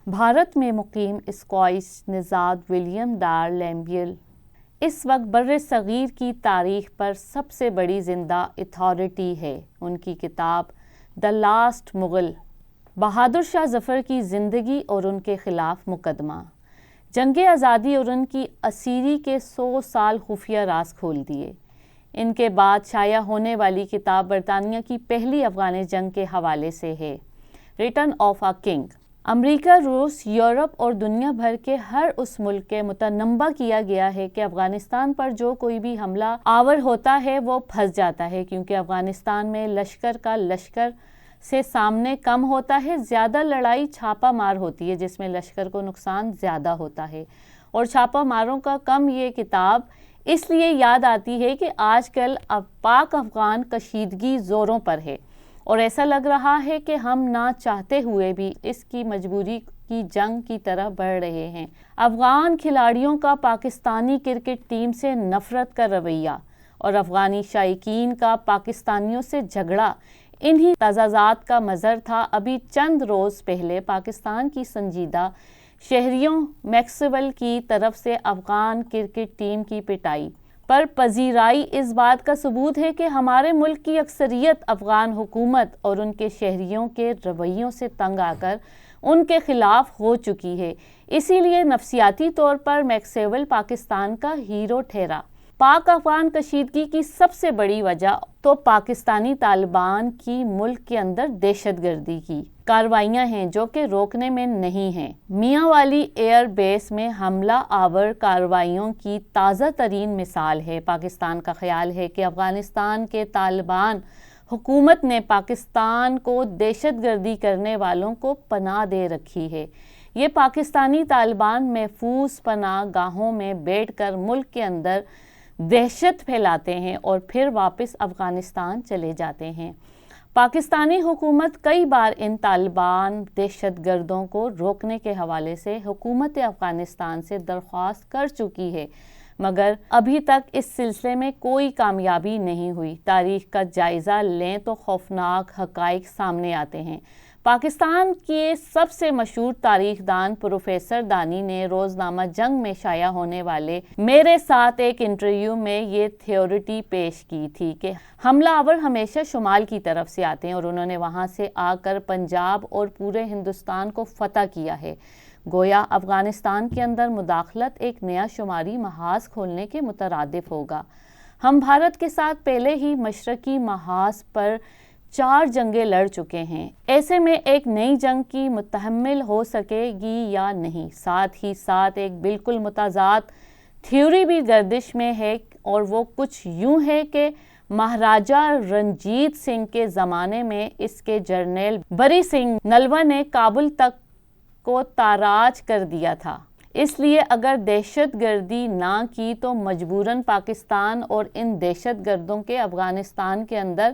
بھارت میں مقیم اسکوائش نژاد ولیم ڈار لیمبیل اس وقت بر صغیر کی تاریخ پر سب سے بڑی زندہ اتھارٹی ہے۔ ان کی کتاب دی لاسٹ مغل، بہادر شاہ ظفر کی زندگی اور ان کے خلاف مقدمہ، جنگ آزادی اور ان کی اسیری کے 100 سال خفیہ راز کھول دیے۔ ان کے بعد شائع ہونے والی کتاب برطانیہ کی پہلی افغان جنگ کے حوالے سے ہے، ریٹرن آف اے کنگ۔ امریکہ، روس، یورپ اور دنیا بھر کے ہر اس ملک کے متنبہ کیا گیا ہے کہ افغانستان پر جو کوئی بھی حملہ آور ہوتا ہے وہ پھنس جاتا ہے، کیونکہ افغانستان میں لشکر کا لشکر سے سامنے کم ہوتا ہے، زیادہ لڑائی چھاپہ مار ہوتی ہے جس میں لشکر کو نقصان زیادہ ہوتا ہے، اور چھاپہ ماروں کا کم۔ یہ کتاب اس لیے یاد آتی ہے کہ آج کل پاک افغان کشیدگی زوروں پر ہے، اور ایسا لگ رہا ہے کہ ہم نہ چاہتے ہوئے بھی اس کی مجبوری کی جنگ کی طرف بڑھ رہے ہیں۔ افغان کھلاڑیوں کا پاکستانی کرکٹ ٹیم سے نفرت کا رویہ اور افغانی شائقین کا پاکستانیوں سے جھگڑا انہی تضادات کا مظہر تھا۔ ابھی چند روز پہلے پاکستان کی سنجیدہ شہریوں میکسویل کی طرف سے افغان کرکٹ ٹیم کی پٹائی پر پذیرائی اس بات کا ثبوت ہے کہ ہمارے ملک کی اکثریت افغان حکومت اور ان کے شہریوں کے رویوں سے تنگ آ کر ان کے خلاف ہو چکی ہے۔ اسی لیے نفسیاتی طور پر میکسویل پاکستان کا ہیرو ٹھہرا۔ پاک افغان کشیدگی کی سب سے بڑی وجہ تو پاکستانی طالبان کی ملک کے اندر دہشت گردی کی کارروائیاں ہیں جو کہ روکنے میں نہیں ہیں۔ میاں والی ایئر بیس میں حملہ آور کارروائیوں کی تازہ ترین مثال ہے۔ پاکستان کا خیال ہے کہ افغانستان کے طالبان حکومت نے پاکستان کو دہشت گردی کرنے والوں کو پناہ دے رکھی ہے۔ یہ پاکستانی طالبان محفوظ پناہ گاہوں میں بیٹھ کر ملک کے اندر دہشت پھیلاتے ہیں اور پھر واپس افغانستان چلے جاتے ہیں۔ پاکستانی حکومت کئی بار ان طالبان دہشت گردوں کو روکنے کے حوالے سے حکومت افغانستان سے درخواست کر چکی ہے، مگر ابھی تک اس سلسلے میں کوئی کامیابی نہیں ہوئی۔ تاریخ کا جائزہ لیں تو خوفناک حقائق سامنے آتے ہیں۔ پاکستان کے سب سے مشہور تاریخ دان پروفیسر دانی نے روزنامہ جنگ میں شائع ہونے والے میرے ساتھ ایک انٹرویو میں یہ تھیوریٹی پیش کی تھی کہ حملہ آور ہمیشہ شمال کی طرف سے آتے ہیں اور انہوں نے وہاں سے آ کر پنجاب اور پورے ہندوستان کو فتح کیا ہے۔ گویا افغانستان کے اندر مداخلت ایک نیا شماری محاذ کھولنے کے مترادف ہوگا۔ ہم بھارت کے ساتھ پہلے ہی مشرقی محاذ پر 4 جنگیں لڑ چکے ہیں، ایسے میں ایک نئی جنگ کی متحمل ہو سکے گی یا نہیں۔ ساتھ ہی ساتھ ایک بالکل متضاد تھیوری بھی گردش میں ہے، اور وہ کچھ یوں ہے کہ مہاراجہ رنجیت سنگھ کے زمانے میں اس کے جرنیل بری سنگھ نلوا نے کابل تک کو تاراج کر دیا تھا۔ اس لیے اگر دہشت گردی نہ کی تو مجبوراً پاکستان اور ان دہشت گردوں کے افغانستان کے اندر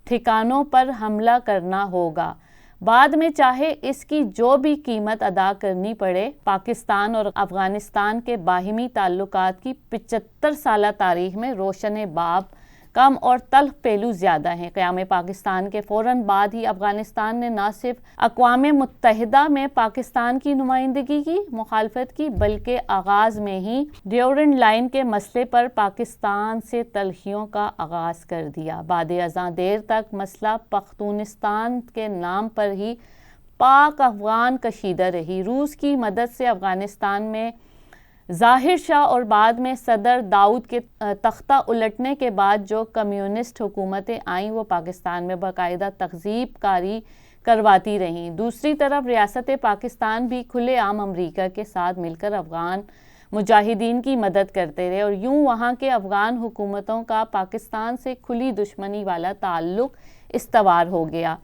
ٹھکانوں پر حملہ کرنا ہوگا، بعد میں چاہے اس کی جو بھی قیمت ادا کرنی پڑے۔ پاکستان اور افغانستان کے باہمی تعلقات کی 75 سالہ تاریخ میں روشن باب کم اور تلخ پہلو زیادہ ہیں۔ قیام پاکستان کے فوراً بعد ہی افغانستان نے نہ صرف اقوام متحدہ میں پاکستان کی نمائندگی کی مخالفت کی، بلکہ آغاز میں ہی ڈیورنڈ لائن کے مسئلے پر پاکستان سے تلخیوں کا آغاز کر دیا۔ بعد ازاں دیر تک مسئلہ پختونستان کے نام پر ہی پاک افغان کشیدہ رہی۔ روس کی مدد سے افغانستان میں ظاہر شاہ اور بعد میں صدر داؤد کے تختہ الٹنے کے بعد جو کمیونسٹ حکومتیں آئیں وہ پاکستان میں باقاعدہ تہذیب کاری کرواتی رہیں۔ دوسری طرف ریاست پاکستان بھی کھلے عام امریکہ کے ساتھ مل کر افغان مجاہدین کی مدد کرتے رہے، اور یوں وہاں کے افغان حکومتوں کا پاکستان سے کھلی دشمنی والا تعلق استوار ہو گیا۔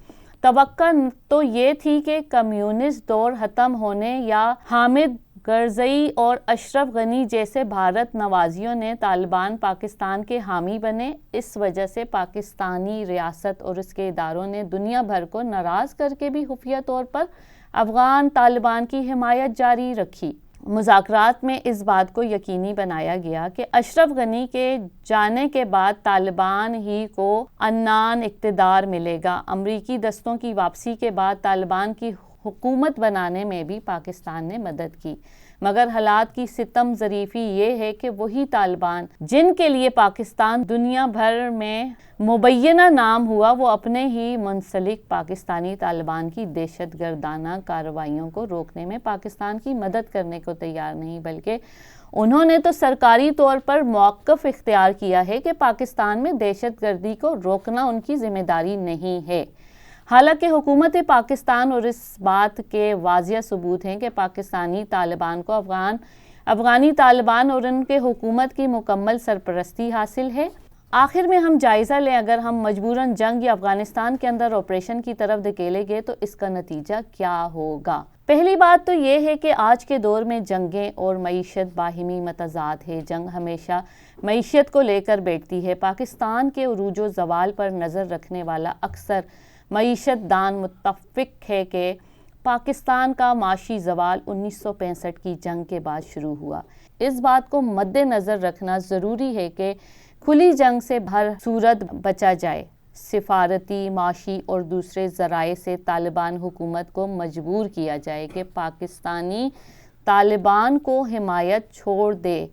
توقع تو یہ تھی کہ کمیونسٹ دور ختم ہونے یا حامد کرزئی اور اشرف غنی جیسے بھارت نوازیوں نے طالبان پاکستان کے حامی بنے۔ اس وجہ سے پاکستانی ریاست اور اس کے اداروں نے دنیا بھر کو ناراض کر کے بھی خفیہ طور پر افغان طالبان کی حمایت جاری رکھی۔ مذاکرات میں اس بات کو یقینی بنایا گیا کہ اشرف غنی کے جانے کے بعد طالبان ہی کو عنان اقتدار ملے گا۔ امریکی دستوں کی واپسی کے بعد طالبان کی حکومت بنانے میں بھی پاکستان نے مدد کی، مگر حالات کی ستم ظریفی یہ ہے کہ وہی طالبان جن کے لیے پاکستان دنیا بھر میں مبینہ نام ہوا، وہ اپنے ہی منسلک پاکستانی طالبان کی دہشت گردانہ کارروائیوں کو روکنے میں پاکستان کی مدد کرنے کو تیار نہیں، بلکہ انہوں نے تو سرکاری طور پر موقف اختیار کیا ہے کہ پاکستان میں دہشت گردی کو روکنا ان کی ذمہ داری نہیں ہے۔ حالانکہ حکومت پاکستان اور اس بات کے واضح ثبوت ہیں کہ پاکستانی طالبان کو افغانی طالبان اور ان کے حکومت کی مکمل سرپرستی حاصل ہے۔ آخر میں ہم جائزہ لیں، اگر ہم مجبوراً جنگ یا افغانستان کے اندر آپریشن کی طرف دھکیلے گئے تو اس کا نتیجہ کیا ہوگا؟ پہلی بات تو یہ ہے کہ آج کے دور میں جنگیں اور معیشت باہمی متضاد ہے۔ جنگ ہمیشہ معیشت کو لے کر بیٹھتی ہے۔ پاکستان کے عروج و زوال پر نظر رکھنے والا اکثر معیشت دان متفق ہے کہ پاکستان کا معاشی زوال 1965 کی جنگ کے بعد شروع ہوا۔ اس بات کو مد نظر رکھنا ضروری ہے کہ کھلی جنگ سے ہر صورت بچا جائے۔ سفارتی، معاشی اور دوسرے ذرائع سے طالبان حکومت کو مجبور کیا جائے کہ پاکستانی طالبان کو حمایت چھوڑ دے۔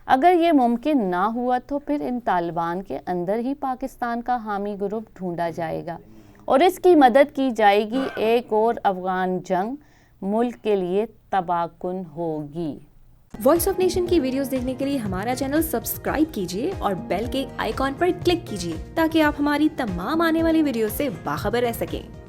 اگر یہ ممکن نہ ہوا تو پھر ان طالبان کے اندر ہی پاکستان کا حامی گروپ ڈھونڈا جائے گا اور اس کی مدد کی جائے گی۔ ایک اور افغان جنگ ملک کے لیے تباہ کن ہوگی۔ وائس آف نیشن کی ویڈیوز دیکھنے کے لیے ہمارا چینل سبسکرائب کیجیے اور بیل کے آئیکن پر کلک کیجیے تاکہ آپ ہماری تمام آنے والی ویڈیوز سے باخبر رہ سکیں۔